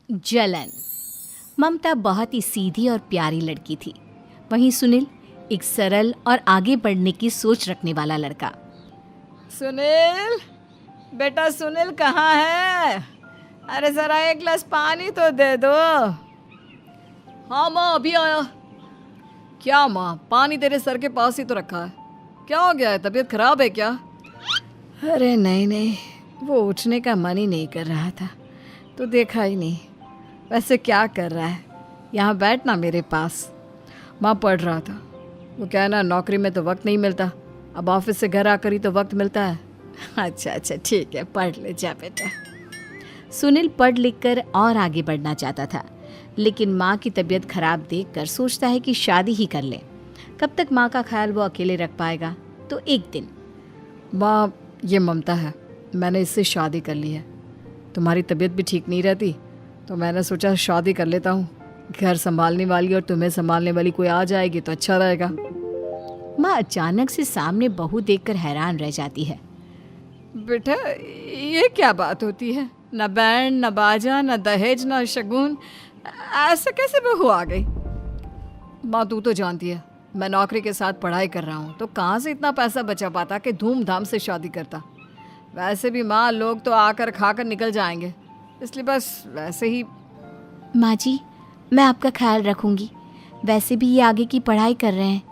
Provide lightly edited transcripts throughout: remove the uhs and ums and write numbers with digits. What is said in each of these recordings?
जलन। ममता बहुत ही सीधी और प्यारी लड़की थी, वहीं सुनील एक सरल और आगे बढ़ने की सोच रखने वाला लड़का। सुनील, बेटा सुनील कहाँ है? अरे ज़रा एक गिलास पानी तो दे दो। हाँ माँ, अभी आया। क्या माँ, पानी तेरे सर के पास ही तो रखा है, क्या हो गया है? तबीयत खराब है क्या? अरे नहीं नहीं, वो उठने का मन ही नहीं कर रहा था तो देखा ही नहीं। वैसे क्या कर रहा है? यहाँ बैठना मेरे पास। माँ पढ़ रहा था। वो कहना नौकरी में तो वक्त नहीं मिलता, अब ऑफिस से घर आकर ही तो वक्त मिलता है। अच्छा अच्छा ठीक है, पढ़ ले जा बेटा। सुनील पढ़ लिख कर और आगे बढ़ना चाहता था, लेकिन माँ की तबीयत खराब देखकर सोचता है कि शादी ही कर ले। कब तक माँ का ख्याल वो अकेले रख पाएगा? तो एक दिन, माँ ये ममता है, मैंने इससे शादी कर ली है। तुम्हारी तबीयत भी ठीक नहीं रहती तो मैंने सोचा शादी कर लेता हूँ। घर संभालने वाली और तुम्हें संभालने वाली कोई आ जाएगी तो अच्छा रहेगा। माँ अचानक से सामने बहू देखकर हैरान रह जाती है। बेटा ये क्या बात होती है? न बैंड, न बाजा, न दहेज, न शगुन, ऐसे कैसे बहू आ गई? माँ तू तो जानती है मैं नौकरी के साथ पढ़ाई कर रहा हूँ, तो कहाँ से इतना पैसा बचा पाता कि धूमधाम से शादी करता। वैसे भी माँ, लोग तो आकर खाकर निकल जाएंगे, इसलिए बस वैसे ही। माँ जी, मैं आपका ख्याल रखूंगी। वैसे भी ये आगे की पढ़ाई कर रहे हैं,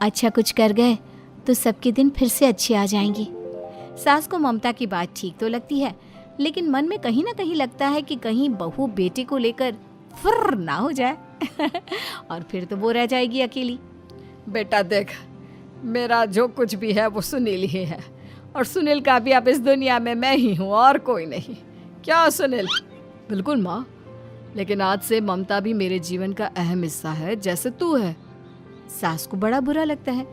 अच्छा कुछ कर गए तो सबके दिन फिर से अच्छे आ जाएंगे। सास को ममता की बात ठीक तो लगती है, लेकिन मन में कहीं ना कहीं लगता है कि कहीं बहू बेटे को लेकर फुर्र ना हो जाए और फिर तो वो रह जाएगी अकेली। बेटा देख, मेरा जो कुछ भी है वो सुनील ही है, और सुनील का भी अब इस दुनिया में मैं ही हूँ और कोई नहीं। क्या सुनील? बिल्कुल माँ, लेकिन आज से ममता भी मेरे जीवन का अहम हिस्सा है, जैसे तू है। सास को बड़ा बुरा लगता है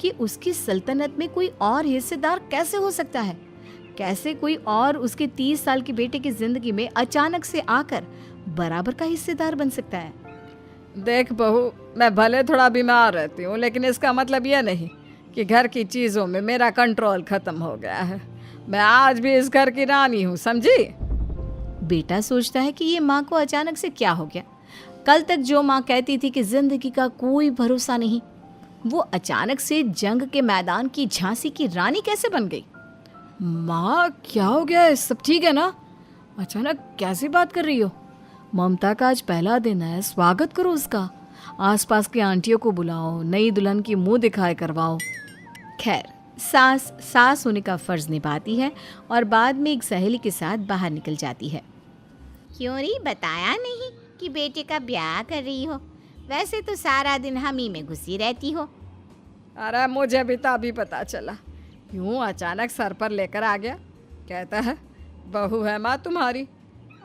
कि उसकी सल्तनत में कोई और हिस्सेदार कैसे हो सकता है। कैसे कोई और उसके 30 साल के बेटे की जिंदगी में अचानक से आकर बराबर का हिस्सेदार बन सकता है। देख बहू, मैं भले थोड़ा बीमार रहती हूँ, लेकिन इसका मतलब यह नहीं कि घर की चीज़ों में मेरा कंट्रोल खत्म हो गया है। मैं आज भी इस घर की रानी हूँ, समझी? बेटा सोचता है कि ये माँ को अचानक से क्या हो गया। कल तक जो माँ कहती थी कि जिंदगी का कोई भरोसा नहीं, वो अचानक से जंग के मैदान की झांसी की रानी कैसे बन गई? माँ क्या हो गया है? सब ठीक है ना? अचानक कैसी बात कर रही हो? ममता का आज पहला दिन है, स्वागत करो उसका। आसपास की आंटियों को बुलाओ, नई दुल्हन की मुंह दिखाए करवाओ। खैर, सास होने का फर्ज निभाती है और बाद में एक सहेली के साथ बाहर निकल जाती है। क्यों नहीं बताया नहीं कि बेटे का ब्याह कर रही हो? वैसे तो सारा दिन हम ही में घुसी रहती हो। अरे मुझे भी तो अभी पता चला, यूं अचानक सर पर लेकर आ गया। कहता है बहू है माँ तुम्हारी,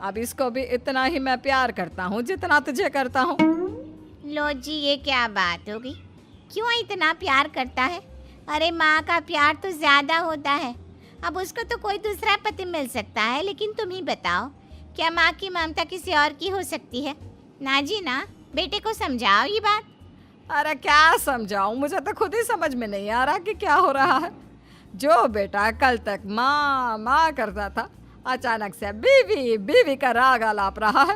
अब इसको भी इतना ही मैं प्यार करता हूँ जितना तुझे करता हूँ। लो जी, ये क्या बात होगी? क्यों इतना प्यार करता है? अरे माँ का प्यार तो ज़्यादा होता है। अब उसको तो कोई दूसरा पति मिल सकता है, लेकिन तुम ही बताओ, क्या माँ की ममता किसी और की हो सकती है? ना जी ना, बेटे को समझाओ ये बात। अरे क्या समझाऊं, मुझे तो खुद ही समझ में नहीं आ रहा कि क्या हो रहा है। जो बेटा कल तक माँ माँ करता था, अचानक से बीवी बीवी का राग आलाप रहा है।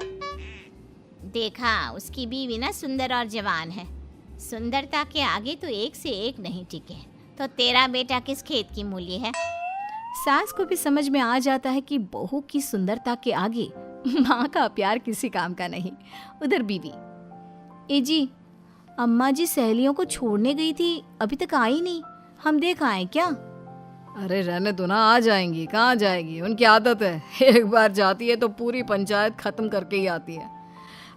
देखा, उसकी बीवी ना सुंदर और जवान है। सुंदरता के आगे तो एक से एक नहीं टिके, तो तेरा बेटा किस खेत की मूली है? सास को भी समझ में आ जाता है कि बहू की सुंदरता के आगे माँ का प्यार किसी काम का नहीं। उधर बीवी, ए जी, अम्मा जी सहेलियों को छोड़ने गई थी, अभी तक आई नहीं, हम देख आए क्या? अरे रहने दो ना, आ जाएंगी। कहाँ जाएगी, उनकी आदत है, एक बार जाती है तो पूरी पंचायत खत्म करके ही आती है।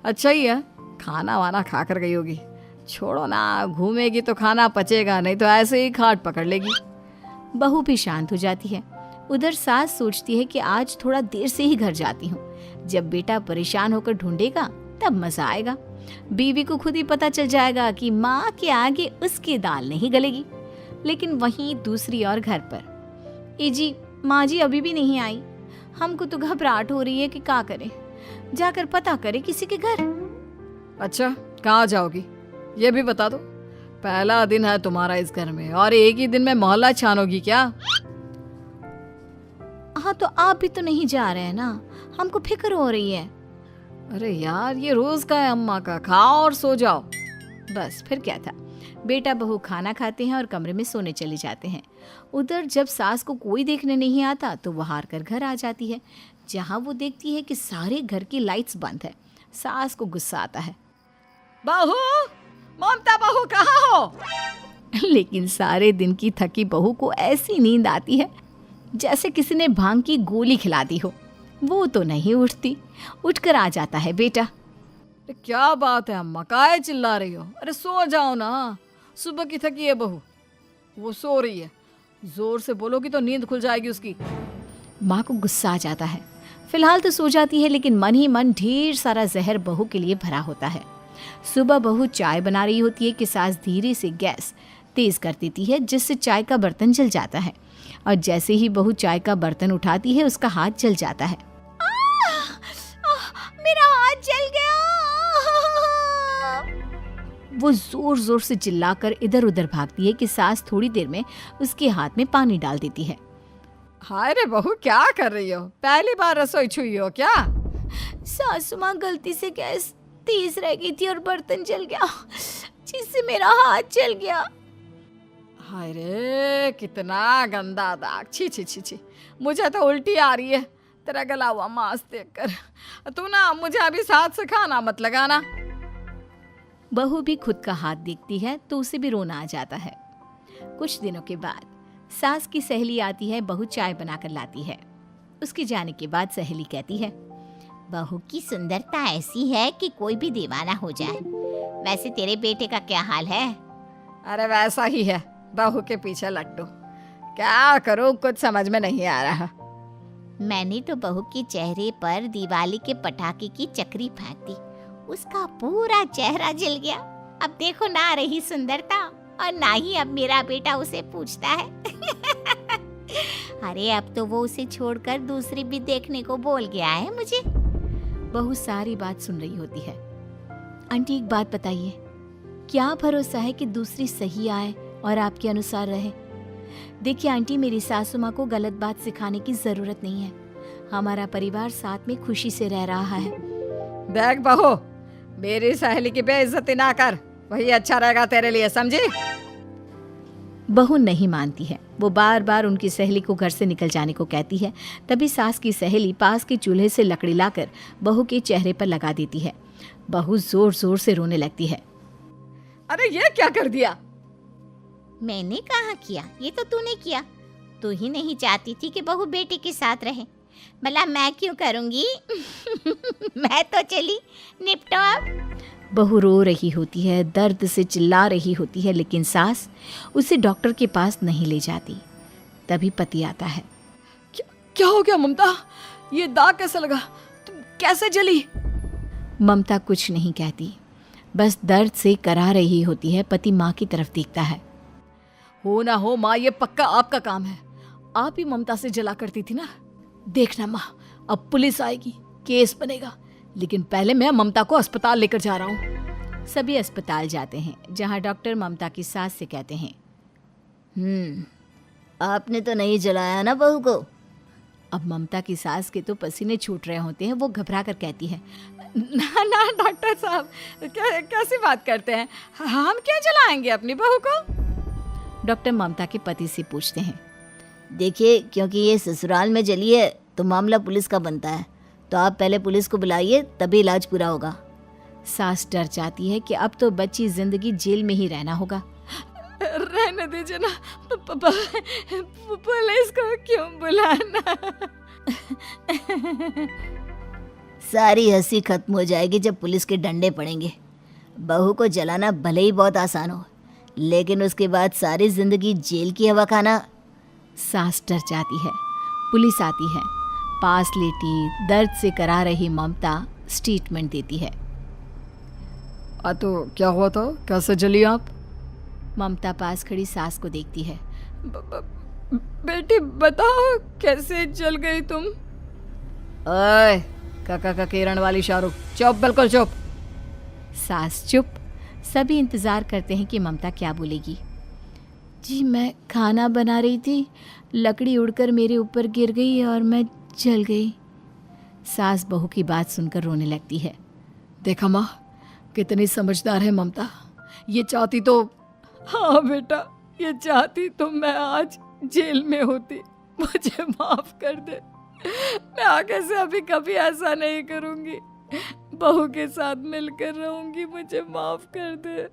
अच्छा ही है, खाना वाना खा कर गई होगी। छोड़ो ना, घूमेगी तो खाना पचेगा नहीं तो ऐसे ही खाट पकड़ लेगी। बहू भी शांत हो जाती है। उधर सास सोचती है कि आज थोड़ा देर से ही घर जाती हूँ, जब बेटा परेशान होकर ढूंढेगा तब मजा आएगा। बीवी को खुद ही पता चल जाएगा कि माँ के आगे उसकी दाल नहीं गलेगी। लेकिन वहीं दूसरी ओर घर पर, ए जी, माँ जी अभी भी नहीं आई, हमको तो घबराहट हो रही है कि क्या करें, जाकर पता करें किसी के घर। अच्छा, कहाँ जाओगी ये भी बता दो। पहला दिन है तुम्हारा इस घर में और एक ही दिन में मोहल्ला छानोगी क्या? हाँ, तो आप भी तो नहीं जा रहे हैं ना, हमको फिक्र हो रही है। अरे यार, ये रोज का है अम्मा का, खाओ और सो जाओ। बस फिर क्या था। बेटा बहू खाना खाते हैं और कमरे में सोने चले जाते हैं। उधर जब सास को कोई देखने नहीं आता तो वो हार कर घर आ जाती है, जहाँ वो देखती है कि सारे घर की लाइट्स बंद है। सास को गुस्सा आता है। बहू, ममता बहू कहाँ हो? लेकिन सारे दिन की थकी बहू को ऐसी नींद आती है जैसे किसी ने भांग की गोली खिला दी हो। वो तो नहीं उठती। उठकर आ जाता है बेटा। अरे क्या बात है अम्मा, काहे चिल्ला रही हो? अरे सो जाओ ना, सुबह की थकी है बहू, वो सो रही है। जोर से बोलोगी तो नींद खुल जाएगी उसकी। माँ को गुस्सा आ जाता है। फिलहाल तो सो जाती है, लेकिन मन ही मन ढेर सारा जहर बहू के लिए भरा होता है। सुबह बहू चाय बना रही होती है कि सास धीरे से गैस तेज कर देती है, जिससे चाय का बर्तन जल जाता है। और जैसे ही बहू चाय का बर्तन उठाती है उसका हाथ जल जाता है। मेरा हाथ जल गया। वो जोर जोर से चिल्लाकर इधर उधर भागती है कि सास थोड़ी देर में उसके हाथ में पानी डाल देती है। हाय रे बहू, क्या कर रही हो? पहली बार रसोई छुई हो क्या? सासू माँ गलती से गैस तेज रह गई थी और बर्तन जल गया, जिससे मेरा हाथ जल गया। हाय रे, कितना गंदा दाग। छी छी छी छी, मुझे तो उल्टी आ रही है तेरा गला हुआ मांस देखकर। तू ना मुझे अभी साथ से खाना मत लगाना। बहू भी खुद का हाथ देखती है तो उसे भी रोना आ जाता है। कुछ दिनों के बाद सास की सहेली आती है। बहू चाय बनाकर लाती है। उसके जाने के बाद सहेली कहती है, बहू की सुंदरता ऐसी है कि कोई भी दीवाना हो जाए। वैसे तेरे बेटे का क्या हाल है? अरे वैसा ही है, बहू के पीछे लट्टू। क्या करूं, कुछ समझ में नहीं आ रहा। मैंने तो बहू के चेहरे पर दिवाली के पटाखे की चक्री फेंक दी, उसका पूरा चेहरा जल गया। अब देखो ना रही सुंदरता, और ना ही अब मेरा बेटा उसे पूछता है। अरे अब तो वो उसे छोड़कर दूसरी भी देखने को बोल गया है मुझे। बहू सारी बात सुन रही होती है। आंटी एक बात बताइए, क्या भरोसा है कि दूसरी सही आए और आपके अनुसार रहे? देखिए आंटी, मेरी सासू माँ को गलत बात सिखाने की जरूरत नहीं है। हमारा परिवार साथ में खुशी से रह रहा है। देख बहू, मेरी सहेली की बेइज्जती ना कर, वही अच्छा रहेगा तेरे लिए, समझी? बहू नहीं मानती है। वो बार बार उनकी सहेली को घर से निकल जाने को कहती है। तभी सास की सहेली पास के चूल्हे से लकड़ी लाकर बहू के चेहरे पर लगा देती है। बहू जोर जोर से रोने लगती है। अरे ये क्या कर दिया? मैंने कहाँ किया, ये तो तूने किया। तू ही नहीं चाहती थी कि बहू बेटे के साथ रहे, भला मैं क्यों करूँगी? मैं तो चली, निपटो अब। बहू रो रही होती है, दर्द से चिल्ला रही होती है, लेकिन सास उसे डॉक्टर के पास नहीं ले जाती। तभी पति आता है। क्या हो गया ममता? ये दाग कैसे लगा? तुम कैसे जली? ममता कुछ नहीं कहती, बस दर्द से करा रही होती है। पति माँ की तरफ देखता है। हो ना हो माँ, ये पक्का आपका काम है। आप ही ममता से जला करती थी ना। देखना माँ, अब पुलिस आएगी, केस बनेगा, लेकिन पहले मैं ममता को अस्पताल लेकर जा रहा हूँ। सभी अस्पताल जाते हैं, जहाँ डॉक्टर ममता की सास से कहते हैं, आपने तो नहीं जलाया ना बहू को? अब ममता की सास के तो पसीने छूट रहे होते हैं। वो घबरा कर कहती है, ना ना डॉक्टर साहब, कैसी बात करते हैं? हम क्या जलाएंगे अपनी बहू को? डॉक्टर ममता के पति से पूछते हैं। देखिए, क्योंकि ये ससुराल में जली है तो मामला पुलिस का बनता है, तो आप पहले पुलिस को बुलाइए, तभी इलाज पूरा होगा। सास डर जाती है कि अब तो बच्ची जिंदगी जेल में ही रहना होगा। रहने दीजिए ना, पुलिस को क्यों बुलाना? सारी हंसी खत्म हो जाएगी जब पुलिस के डंडे पड़ेंगे। बहू को जलाना भले ही बहुत आसान हो, लेकिन उसके बाद सारी जिंदगी जेल की हवा खाना। सास डर जाती है। पुलिस आती है। पास लेटी दर्द से करा रही ममता स्टेटमेंट देती है। तो क्या हुआ था? कैसे जली आप? ममता पास खड़ी सास को देखती है। बेटी बताओ, कैसे जल गई तुम? ओए, काका का किरण वाली शाहरुख, चुप, बिल्कुल चुप। सास चुप। सभी इंतजार करते हैं कि ममता क्या बोलेगी। जी मैं खाना बना रही थी, लकड़ी उड़कर मेरे ऊपर गिर गई और मैं जल गई। सास बहू की बात सुनकर रोने लगती है। देखा माँ, कितनी समझदार है ममता। ये चाहती तो, हाँ बेटा, ये चाहती तो मैं आज जेल में होती। मुझे माफ कर दे। मैं आगे से अभी कभी ऐसा नहीं करूंगी। बहू के साथ मिलकर रहूंगी। मुझे माफ कर दे।